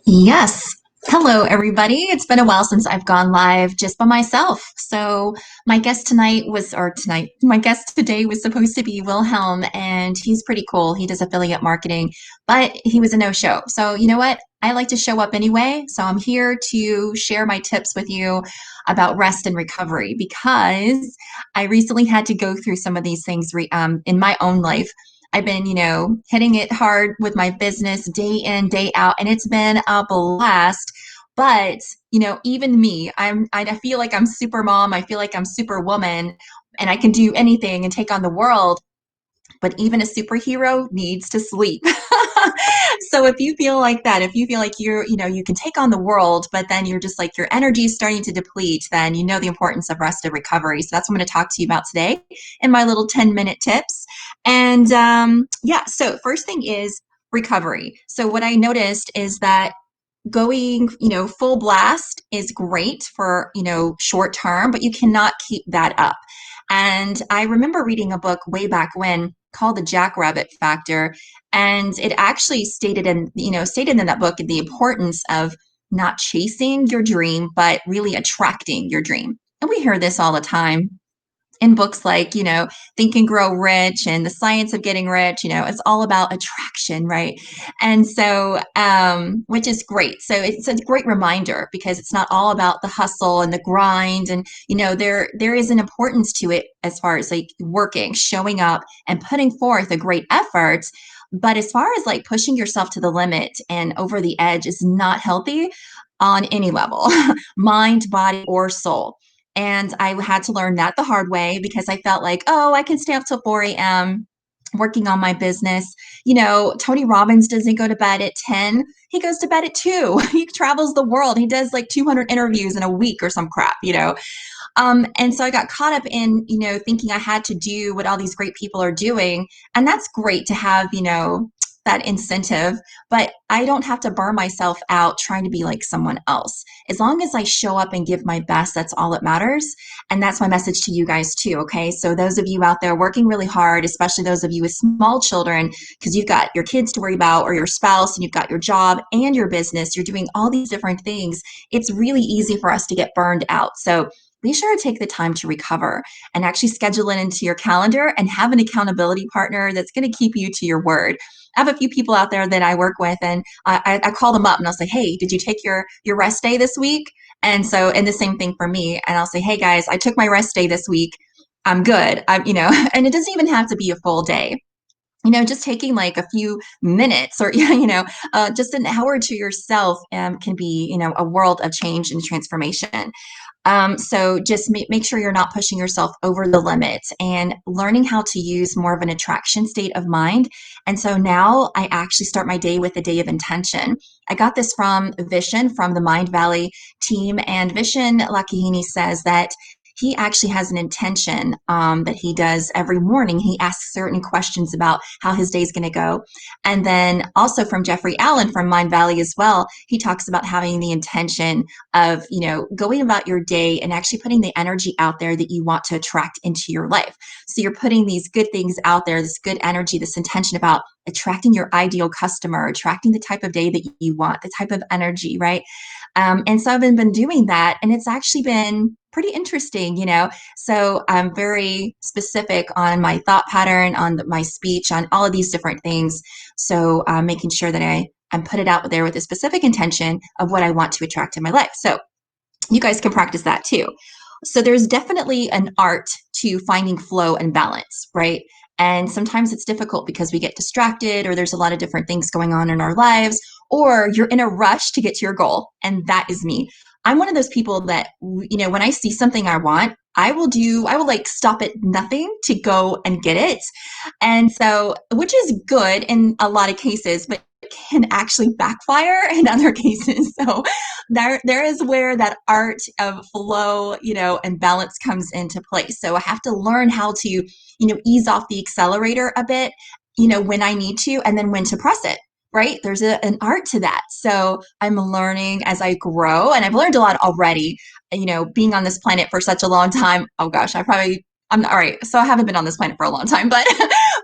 Yes. Hello, everybody. It's been a while since I've gone live just by myself. So, my guest today was supposed to be Wilhelm, and he's pretty cool. He does affiliate marketing, but he was a no show. So, you know what? I like to show up anyway. So, I'm here to share my tips with you about rest and recovery because I recently had to go through some of these things in my own life. I've been, hitting it hard with my business day in, day out, and it's been a blast. But, even me, I feel like I'm super mom. I feel like I'm super woman and I can do anything and take on the world. But even a superhero needs to sleep. So if you feel like that, if you feel like you can take on the world, but then you're just like your energy is starting to deplete, then you know the importance of rest and recovery. So that's what I'm going to talk to you about today in my little 10-minute tips. And yeah, so first thing is recovery. So what I noticed is that going, full blast is great for, short term, but you cannot keep that up. And I remember reading a book way back when called The Jackrabbit Factor, and it actually stated in that book the importance of not chasing your dream, but really attracting your dream. And we hear this all the time in books like, Think and Grow Rich and The Science of Getting Rich. It's all about attraction, right? And so, which is great. So it's a great reminder because it's not all about the hustle and the grind. And, there is an importance to it as far as like working, showing up and putting forth a great effort. But as far as like pushing yourself to the limit and over the edge is not healthy on any level, mind, body, or soul. And I had to learn that the hard way because I felt like, oh, I can stay up till 4 a.m. working on my business. Tony Robbins doesn't go to bed at 10. He goes to bed at 2. He travels the world. He does like 200 interviews in a week or some crap. And so I got caught up in, thinking I had to do what all these great people are doing. And that's great to have, that incentive, but I don't have to burn myself out trying to be like someone else. As long as I show up and give my best, that's all that matters. And that's my message to you guys too. Okay. So those of you out there working really hard, especially those of you with small children, because you've got your kids to worry about or your spouse and you've got your job and your business, you're doing all these different things. It's really easy for us to get burned out. So be sure to take the time to recover and actually schedule it into your calendar and have an accountability partner that's going to keep you to your word. I have a few people out there that I work with, and I call them up and I'll say, "Hey, did you take your rest day this week?" And the same thing for me. And I'll say, "Hey guys, I took my rest day this week. I'm good." And it doesn't even have to be a full day. Just taking like a few minutes or just an hour to yourself can be a world of change and transformation. So just make sure you're not pushing yourself over the limit and learning how to use more of an attraction state of mind. And so now I actually start my day with a day of intention. I got this from Vishen from the Mind Valley team, and Vishen Lakihini says that he actually has an intention that he does every morning. He asks certain questions about how his day is going to go. And then also from Jeffrey Allen from Mind Valley as well, he talks about having the intention of going about your day and actually putting the energy out there that you want to attract into your life. So you're putting these good things out there, this good energy, this intention about attracting your ideal customer, attracting the type of day that you want, the type of energy, right? And so I've been doing that, and it's actually been pretty interesting. So I'm very specific on my thought pattern, on my speech, on all of these different things. So making sure that I'm put it out there with a specific intention of what I want to attract in my life. So you guys can practice that too. So there's definitely an art to finding flow and balance, right? And sometimes it's difficult because we get distracted or there's a lot of different things going on in our lives, or you're in a rush to get to your goal. And that is me. I'm one of those people that, when I see something I want, I will like stop at nothing to go and get it. And so, which is good in a lot of cases, but can actually backfire in other cases. So there is where that art of flow, and balance comes into place. So I have to learn how to, ease off the accelerator a bit, when I need to, and then when to press it. Right? There's an art to that. So I'm learning as I grow, and I've learned a lot already. Being on this planet for such a long time. Oh gosh, I probably I'm all right. So I haven't been on this planet for a long time, but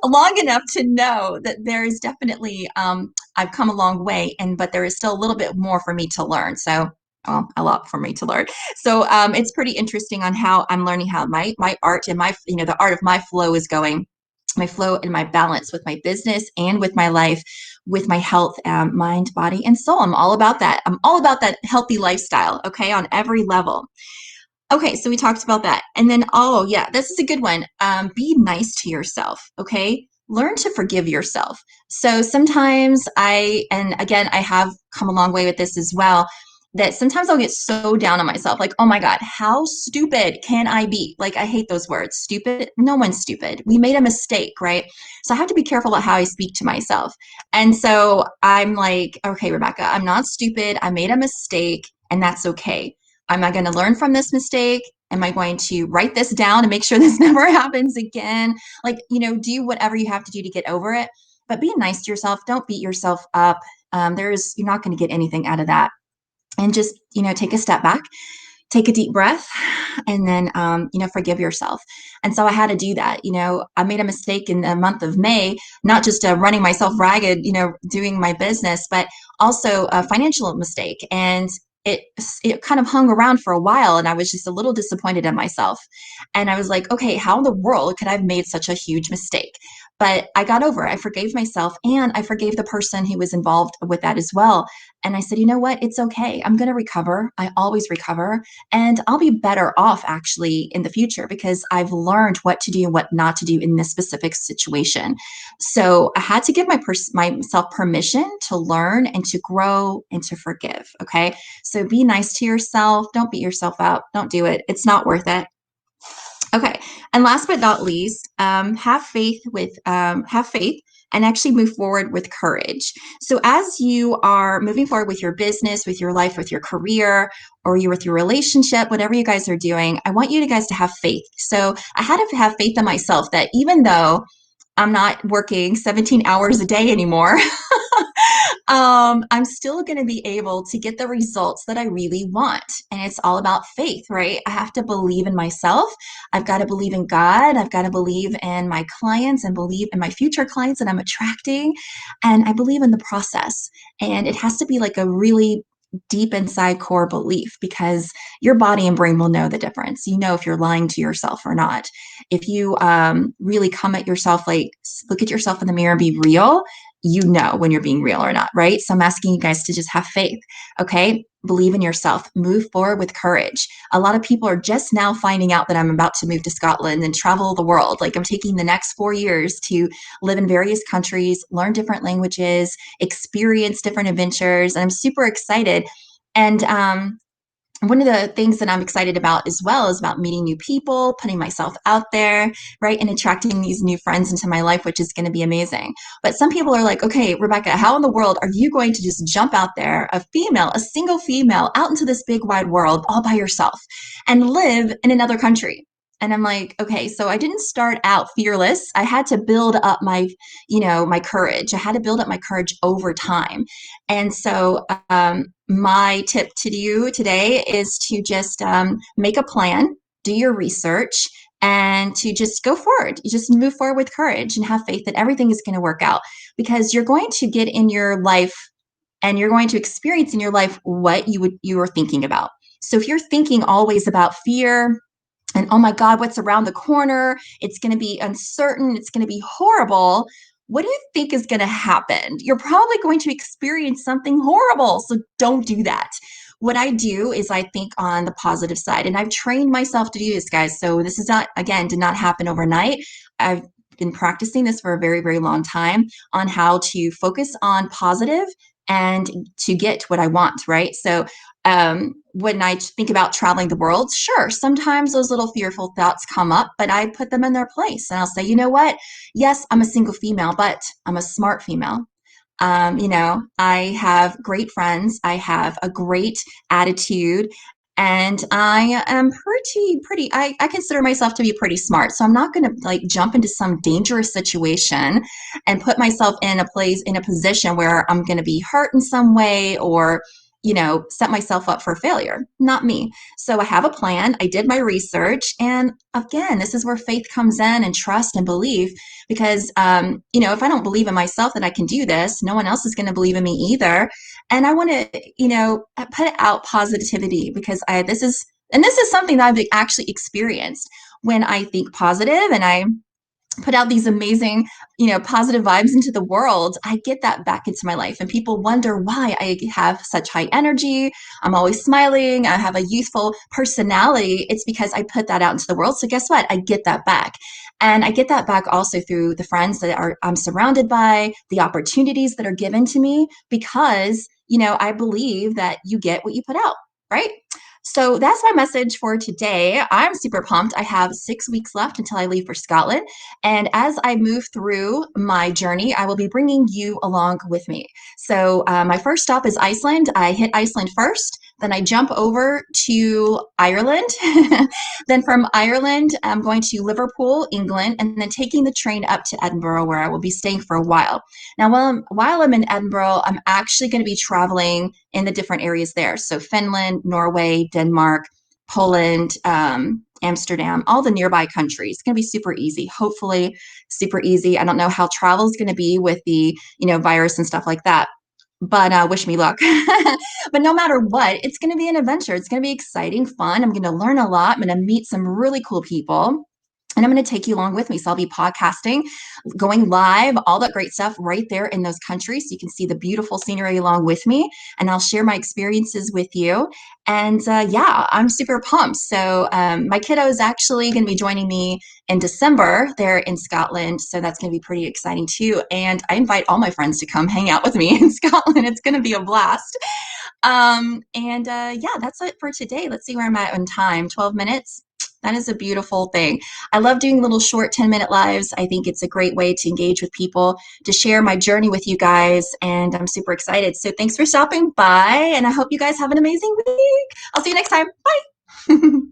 long enough to know that there is definitely I've come a long way, and but there is still a little bit more for me to learn. So a lot for me to learn. So it's pretty interesting on how I'm learning how my art and my the art of my flow is going. My flow and my balance with my business and with my life, with my health, mind, body, and soul. I'm all about that. I'm all about that healthy lifestyle. Okay, on every level. Okay, so we talked about that. And then, oh, yeah, this is a good one. Be nice to yourself, okay? Learn to forgive yourself. So sometimes and again, I have come a long way with this as well, that sometimes I'll get so down on myself, like, oh my God, how stupid can I be? Like, I hate those words. Stupid. No one's stupid. We made a mistake, right? So I have to be careful about how I speak to myself. And so I'm like, okay, Rebecca, I'm not stupid. I made a mistake, and that's okay. Am I going to learn from this mistake? Am I going to write this down and make sure this never happens again? Like, do whatever you have to do to get over it. But be nice to yourself. Don't beat yourself up. You're not going to get anything out of that. And just, take a step back, take a deep breath, and then forgive yourself. And so I had to do that. I made a mistake in the month of May, not just running myself ragged, doing my business, but also a financial mistake. And it kind of hung around for a while, and I was just a little disappointed in myself. And I was like, okay, how in the world could I have made such a huge mistake? But I got over it. I forgave myself, and I forgave the person who was involved with that as well. And I said, you know what? It's okay. I'm going to recover. I always recover. And I'll be better off actually in the future because I've learned what to do and what not to do in this specific situation. So I had to give myself permission to learn and to grow and to forgive. Okay. So be nice to yourself. Don't beat yourself up. Don't do it. It's not worth it. Okay, and last but not least, have faith and actually move forward with courage. So as you are moving forward with your business, with your life, with your career, or you with your relationship, whatever you guys are doing, I want you guys to have faith. So I had to have faith in myself that even though I'm not working 17 hours a day anymore, I'm still going to be able to get the results that I really want. And it's all about faith, right? I have to believe in myself. I've got to believe in God. I've got to believe in my clients and believe in my future clients that I'm attracting. And I believe in the process. And it has to be like a really deep inside core belief because your body and brain will know the difference. You know if you're lying to yourself or not. If you really come at yourself, like look at yourself in the mirror and be real, you know when you're being real or not, right? So I'm asking you guys to just have faith, okay? Believe in yourself, move forward with courage. A lot of people are just now finding out that I'm about to move to Scotland and travel the world. Like I'm taking the next 4 years to live in various countries, learn different languages, experience different adventures, and I'm super excited. And one of the things that I'm excited about as well is about meeting new people, putting myself out there, right? And attracting these new friends into my life, which is going to be amazing. But some people are like, okay, Rebecca, how in the world are you going to just jump out there, a single female, out into this big wide world all by yourself and live in another country? And I'm like, okay, so I didn't start out fearless. I had to build up my courage. I had to build up my courage over time. And so, my tip to you today is to just make a plan, do your research, and to just go forward. You just move forward with courage and have faith that everything is going to work out because you're going to get in your life and you're going to experience in your life what you were thinking about. So if you're thinking always about fear, and oh my God, what's around the corner? It's going to be uncertain. It's going to be horrible. What do you think is going to happen? You're probably going to experience something horrible. So don't do that. What I do is I think on the positive side, and I've trained myself to do this, guys. So this is not, again, did not happen overnight. I've been practicing this for a very, very long time on how to focus on positive and to get what I want, right? So when I think about traveling the world, sure, sometimes those little fearful thoughts come up, but I put them in their place and I'll say, you know what? Yes, I'm a single female, but I'm a smart female. I have great friends. I have a great attitude. And I am I consider myself to be pretty smart. So I'm not going to like jump into some dangerous situation and put myself in a position where I'm going to be hurt in some way or set myself up for failure. Not me. So I have a plan. I did my research. And again, this is where faith comes in and trust and belief. Because, if I don't believe in myself that I can do this, no one else is going to believe in me either. And I want to, put out positivity because this is something that I've actually experienced when I think positive and I put out these amazing, positive vibes into the world. I get that back into my life. And people wonder why I have such high energy. I'm always smiling. I have a youthful personality. It's because I put that out into the world. So guess what? I get that back. And I get that back also through the friends that I'm surrounded by, the opportunities that are given to me, because, I believe that you get what you put out, right? So that's my message for today. I'm super pumped. I have 6 weeks left until I leave for Scotland. And as I move through my journey, I will be bringing you along with me. So my first stop is Iceland. I hit Iceland first. Then I jump over to Ireland. Then from Ireland, I'm going to Liverpool, England, and then taking the train up to Edinburgh, where I will be staying for a while. Now, while I'm in Edinburgh, I'm actually going to be traveling in the different areas there. So Finland, Norway, Denmark, Poland, Amsterdam, all the nearby countries. It's going to be super easy, hopefully super easy. I don't know how travel is going to be with the, virus and stuff like that, but wish me luck. But no matter what, it's going to be an adventure. It's going to be exciting, fun. I'm going to learn a lot. I'm going to meet some really cool people. And I'm going to take you along with me. So I'll be podcasting, going live, all that great stuff right there in those countries. So you can see the beautiful scenery along with me. And I'll share my experiences with you. And yeah, I'm super pumped. So my kiddo is actually going to be joining me in December there in Scotland. So that's going to be pretty exciting too. And I invite all my friends to come hang out with me in Scotland. It's going to be a blast. Yeah, that's it for today. Let's see where I'm at on time. 12 minutes. That is a beautiful thing. I love doing little short 10-minute lives. I think it's a great way to engage with people, to share my journey with you guys, and I'm super excited. So thanks for stopping by, and I hope you guys have an amazing week. I'll see you next time. Bye.